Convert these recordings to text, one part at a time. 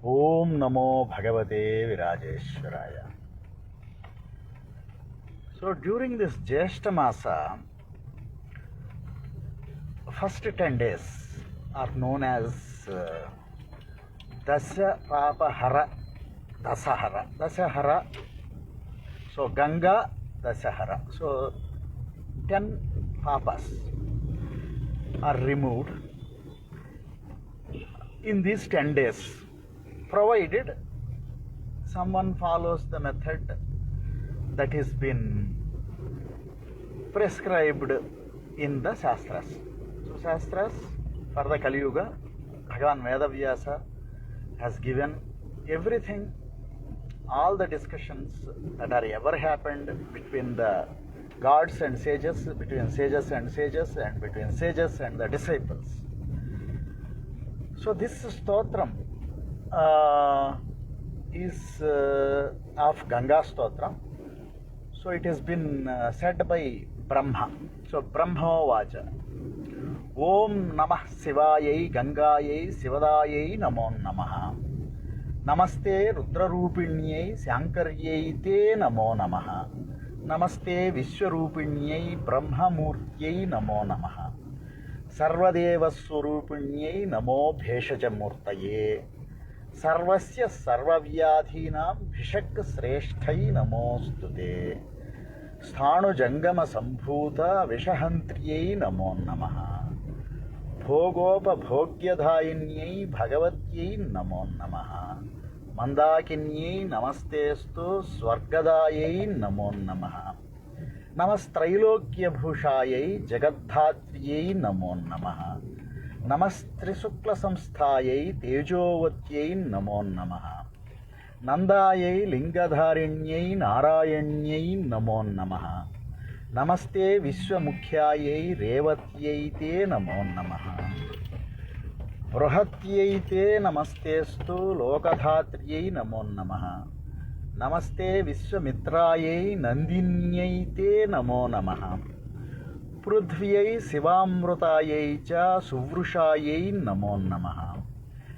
Om Namo Bhagavate Virajeshwaraya. So during this Jyeshta Masa, first 10 days are known as Dasahara. Dasahara. So Ganga Dasahara. So 10 papas are removed in these 10 days, provided someone follows the method that has been prescribed in the Shastras. So Shastras for the Kali Yuga, Bhagavan Vedavyasa has given everything, all the discussions that are ever happened between the gods and sages, between sages and sages, and between sages and the disciples. So this stotram is of Ganga Stotram. So it has been said by Brahma. So Brahma Vacha. Om Namah Sivayai Gangayai Sivadayai Namo Namaha. Namaste Rudrarupinyai Syankaryai Te Namo Namaha. Namaste Vishwarupinyai Brahmamurtyai Namo Namaha. Sarvadeva Swarupinyai Namo Bheshajamurtaye. Sarvasya Sarvavyadhinam Bhishak Sreshthai Namostute. Sthanu Jangama Sambhuta Vishahantriyai Namo Namaha. Bhogopa Bhogyadhayinyai Bhagavatyai Namo Namaha. Mandakinyai Namastestu Swargadayai Namo Namaha. Namastrailokya Bhushayai Jagadhatriyai Namo Namaha. Namastrisukla Samsthayai Tejovatyai Namo Namaha. Nandayai Lingadharinyai Narayanyai Namo Namaha. Namaste Vishwamukhyayai Revatyai Te Namo Namaha. Vrahatyai Te Namastestu Lokadhatriyai Namo Namaha. Namaste Vishwamitrayai Nandinyai Te Namo Namaha. Prudhyai Sivamrutayai Cha Suvrushayai Namo Namaha.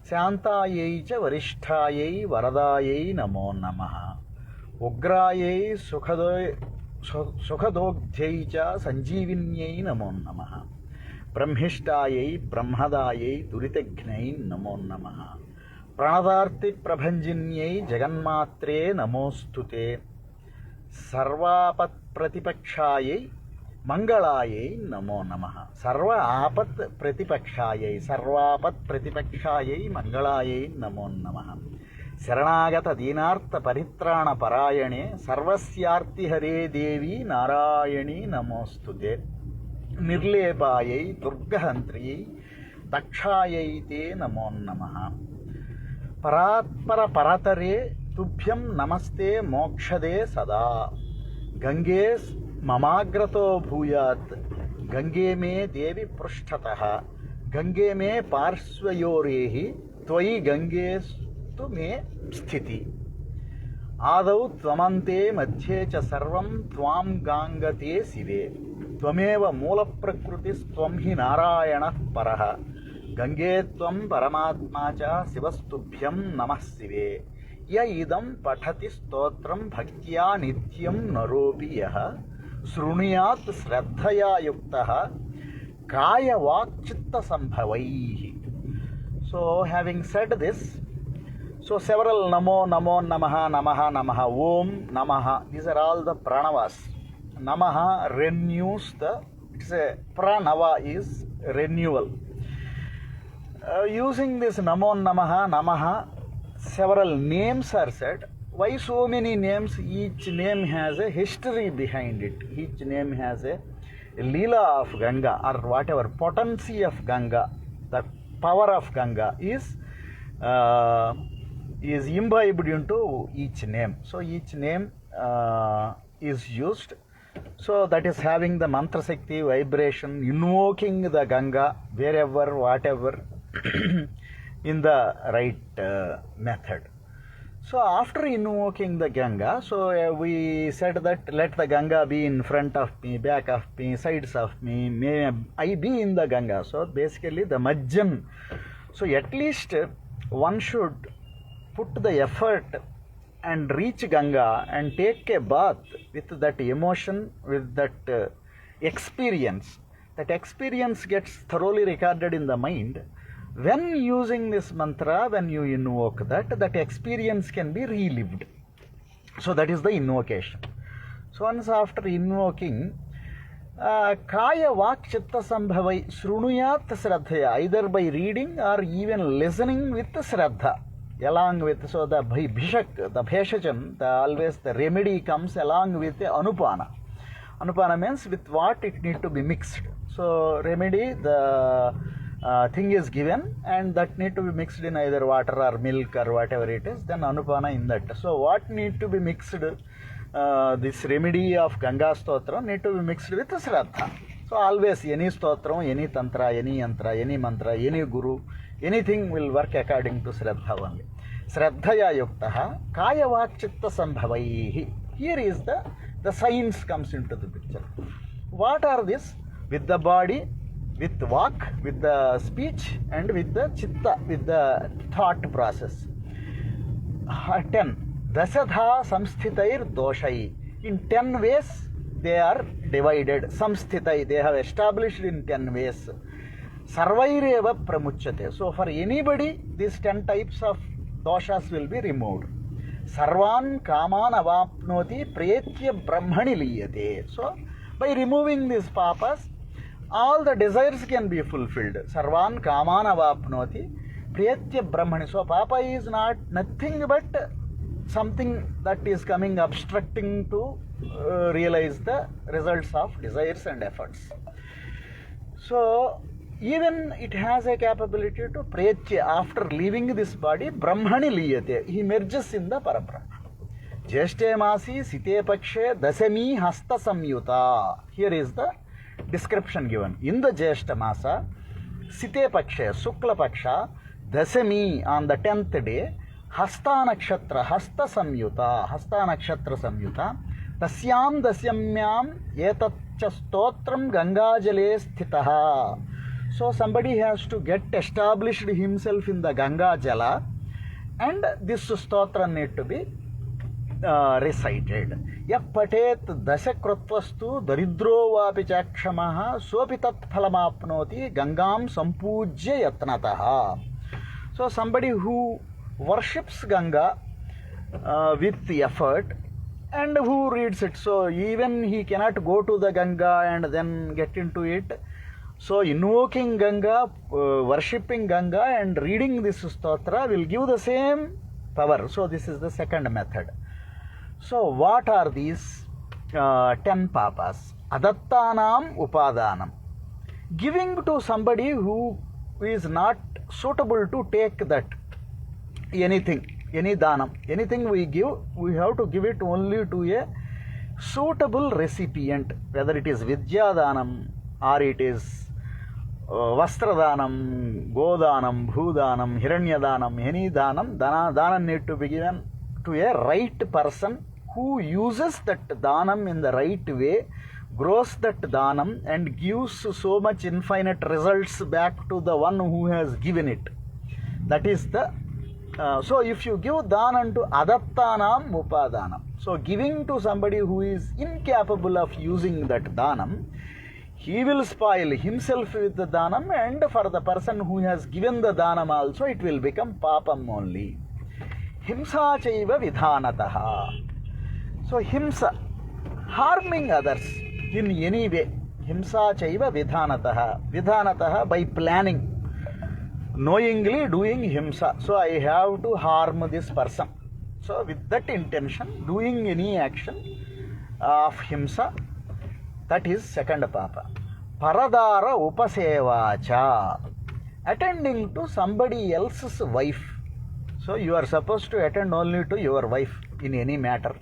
Shantayai Cha Varishthayai Varadayai Namo Namaha. Ugrayai Sukhadogdhyai Cha Sanjeevinyai Namo Namaha. Brahmishtayai Brahmadayai Duritaghnai Namo Namaha. Pranadarthi Prabhanjinyai Jaganmatre Namostute. Sarvapat Pratipakshayai Mangalayai Namo Namaha. Sarva apat pratipakshayai, sarvapat pratipakshayai Mangalayai Namo Namaha. Saranagata Dinartha Paritrana Parayane Sarvasyarthi Hare Devi Narayani Namostute. Nirlepayai Durgahantri Dakshayai Te Namo Namaha. Paratpara Paratare Tubhyam Namaste Mokshade Sada. Ganges Mamagrato Bhuyat. Gange me Devi Prushtataha. Gange me Parsvayorehi. Tvai Ganges tu me Sthiti. Adau Tvamante Madhye Cha Sarvam Tvam Gangate Sive. Tvameva Mula Prakrutis Tvam Hi Narayana Paraha. Gange Tvam Paramatma Cha Sivastubhyam Namah Sive. Ya idam pathati stotram bhaktya nityam naropi yaha sruniyat sraddhaya yuktaha kaya vak chitta sambhavaihi. So having said this, so several Namo Namo Namaha Namaha Namaha Om Namaha, these are all the pranavas. Namaha renews the, it's a pranava is renewal. Using this Namo Namaha Namaha, several names are said. Why so many names? Each name has a history behind it. Each name has a Leela of Ganga, or whatever potency of Ganga, the power of Ganga is imbibed into each name. So each name is used. So that is having the mantra Shakti vibration, invoking the Ganga wherever, whatever, in the right method. So after invoking the Ganga, so we said that let the Ganga be in front of me, back of me, sides of me, may I be in the Ganga. So basically the Majjan. So at least one should put the effort and reach Ganga and take a bath with that emotion, with that experience, that experience gets thoroughly recorded in the mind. When using this mantra, when you invoke that, that experience can be relived. So that is the invocation. So once after invoking, Kaya Vak Chitta Sambhavai Shrunuyat Shraddhaya, either by reading or even listening with Shraddha, along with, so the Bhishak, the Bheshajam, always the remedy comes along with the Anupana. Anupana means with what it need to be mixed. So remedy, the thing is given and that need to be mixed in either water or milk or whatever it is, then Anupana in that. So what need to be mixed? This remedy of Ganga Stotram need to be mixed with Shraddha. So always any Stotram, any Tantra, any Yantra, any Mantra, any Guru, anything will work according to Shraddha only. Shraddhaya Yuktaha Kaya Vak Chitta Sambhavaihi. Here is the science comes into the picture. What are this? With the body, with Vak, with the speech, and with the Chitta, with the thought process. 10. Dasadha samsthitair doshai. In 10 ways they are divided. Samsthitai, they have established in 10 ways. Sarvaireva pramuchyate. So for anybody, these 10 types of doshas will be removed. Sarvan kaman avapnoti priyatya brahmani liyate. So by removing these papas, all the desires can be fulfilled. Sarvan kaman avapnoti priyatya brahmani. So papa is not nothing but something that is coming obstructing to realize the results of desires and efforts. So even it has a capability to prayatya, after leaving this body, brahmani liyate, he merges in the parabrahma. Jeshte masi site pakshe dasami hasta samyuta. Here is the description given. In the Jeshta masa, site pakshe, sukla paksha, dasami, on the 10th day, hasta nakshatra, hasta samyuta, tasyam dasyamyam etatcha stotram gangajale sthitaha. So somebody has to get established himself in the Ganga Jala, and this stotra need to be recited. Yapatet dasakratvastu daridro vapi chakshamaha sopi tat phalamapnoti gangam sampujya yatnataha. So somebody who worships Ganga with effort and who reads it. So even he cannot go to the Ganga and then get into it. So invoking Ganga, worshipping Ganga and reading this stotra will give the same power. So this is the second method. So what are these 10 papas? Adattanam upadanam. Giving to somebody who is not suitable to take that anything, any dhanam, anything we give, we have to give it only to a suitable recipient, whether it is Vidya Dhanam or it is Vastradhanam, Godhanam, Bhudanam, Hiranyadhanam, any dhanam, dhanam need to be given to a right person who uses that dhanam in the right way, grows that dhanam and gives so much infinite results back to the one who has given it. That is the so if you give dhanam to adattanam upadanam, so giving to somebody who is incapable of using that dhanam, he will spoil himself with the dhanam, and for the person who has given the dhanam also it will become papam only. Himsa chaiva vidhanataha. So himsa, harming others in any way. Himsa chaiva vidhanataha. Vidhanataha, by planning, knowingly doing himsa. So I have to harm this person. So with that intention, doing any action of himsa, that is second papa. Paradara upasevacha. Attending to somebody else's wife. So you are supposed to attend only to your wife in any matter.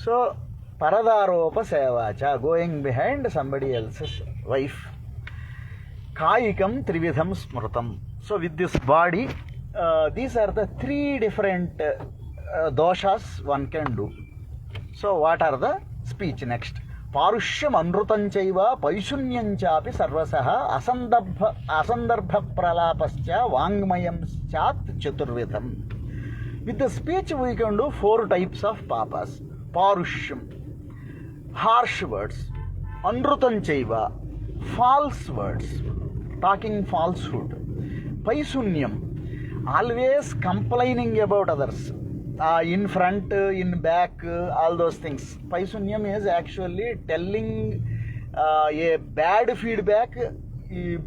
So paradara upasevacha, going behind somebody else's wife. Kayikam trividham smrutam. So with this body, these are the 3 different doshas one can do. So what are the speech next? Parushyam amrutam chaiva paishunyam chapi sarvasaha asandarbha pralapascha vangmayam chat chaturvidham. With the speech we can do 4 types of papas. Parushyam, harsh words, anrutam chaiva, false words, talking falsehood. Paisunyam, always complaining about others, in front, in back, all those things. Paisunyam is actually telling a bad feedback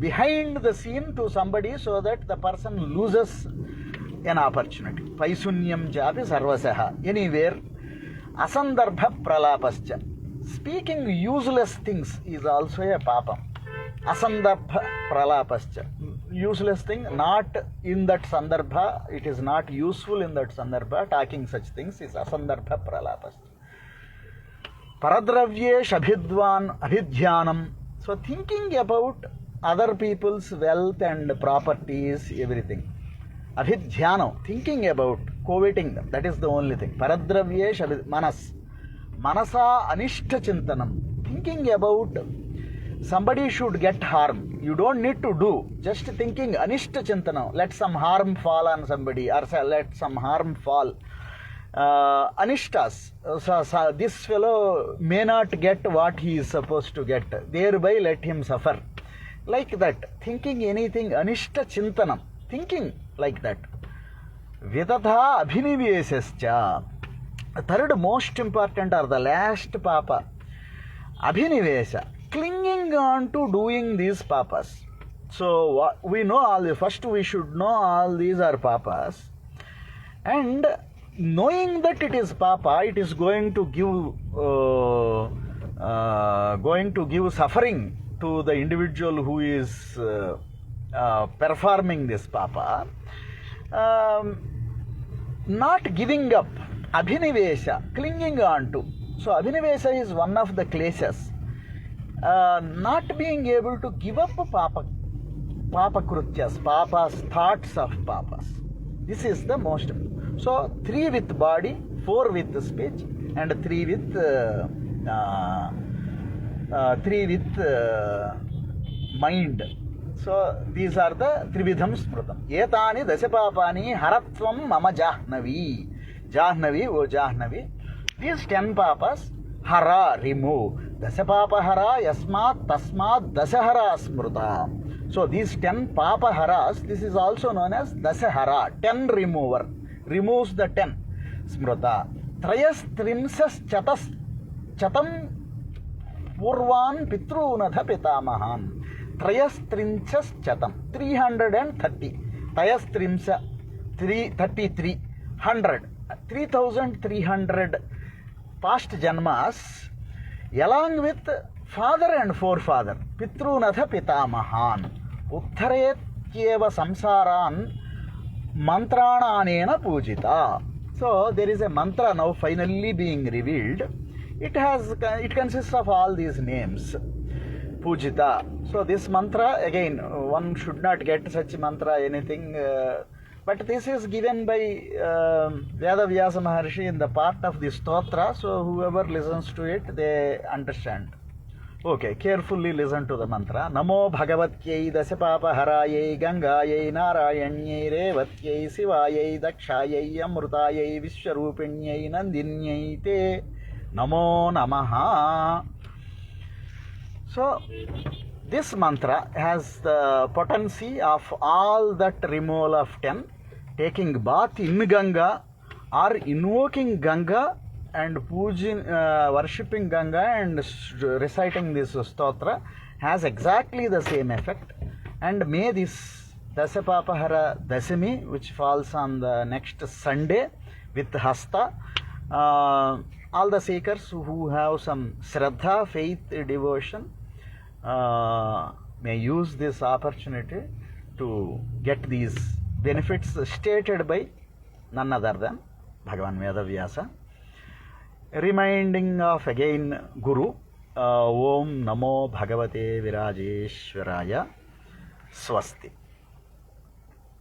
behind the scene to somebody so that the person loses an opportunity. Paisunyam japi sarvasaha, anywhere. Asandarbha pralapascha, speaking useless things is also a papam. Asandarbha pralapascha, useless thing, not in that sandarbha, it is not useful in that sandarbha. Talking such things is asandarbha pralapascha. Paradravyesh abhidhyanam, so thinking about other people's wealth and properties, everything. Abhidhyanam, thinking about, coveting them, that is the only thing. Paradravyesh manas, manasa anishta chintanam, thinking about somebody should get harm. You don't need to do, just thinking anishta chintanam, let some harm fall on somebody, or let some harm fall. Anishtas, so this fellow may not get what he is supposed to get, thereby let him suffer. Like that, thinking anything, anishta chintanam, thinking like that. Vitatha abhinivesascha, third most important or the last papa, abhinivesa, clinging on to doing these papas. So we know all the, first we should know all these are papas, and knowing that it is papa, it is going to give suffering to the individual who is performing this papa. Not giving up, abhinivesha, clinging on to. So abhinivesha is one of the kleshas. Not being able to give up papa krutyas, papas, thoughts of papas. This is the most. So 3 with body, 4 with speech, and 3 with mind. So these are the Trividham Smrutam. Etani dasapapani haratvam mama jahnavi. Jahnavi, O Jahnavi. These 10 papas, hara, remove. Dasapapa hara, yasmat, tasmat, dasahara smruta. So these 10 papa haras, this is also known as dasahara, 10 remover. Removes the 10. Smruta. Trayas trimsas chatam purvan pitrunadha pitamahan. Trayas trimsas chatam, 330. Trayas trimsa, 33, 100. 3,300 past janmas, along with father and forefather. Pitrunatha pitamahan. Uttharetyeva samsaran mantrananena pujita. So there is a mantra now finally being revealed. It consists of all these names. Pujita. So this mantra, again, one should not get such mantra anything, but this is given by Vedavyasa Maharshi in the part of the stotra, so whoever listens to it, they understand. Okay, carefully listen to the mantra. Namo Bhagavatyai Dasapapa Harayai Gangayai Narayanyai Revatyai Sivayai Dakshayai Amrutayai Vishwarupinyai Nandinyai Te Namo Namaha. So this mantra has the potency of all that removal of 10, taking bath in Ganga or invoking Ganga and worshipping Ganga and reciting this stotra has exactly the same effect. And may this Dasapapahara Dasami, which falls on the next Sunday with Hasta, all the seekers who have some Shraddha, faith, devotion, may use this opportunity to get these benefits stated by none other than Bhagavan Vedavyasa. Reminding of again Guru, Om Namo Bhagavate Virajeshwaraya, Swasti.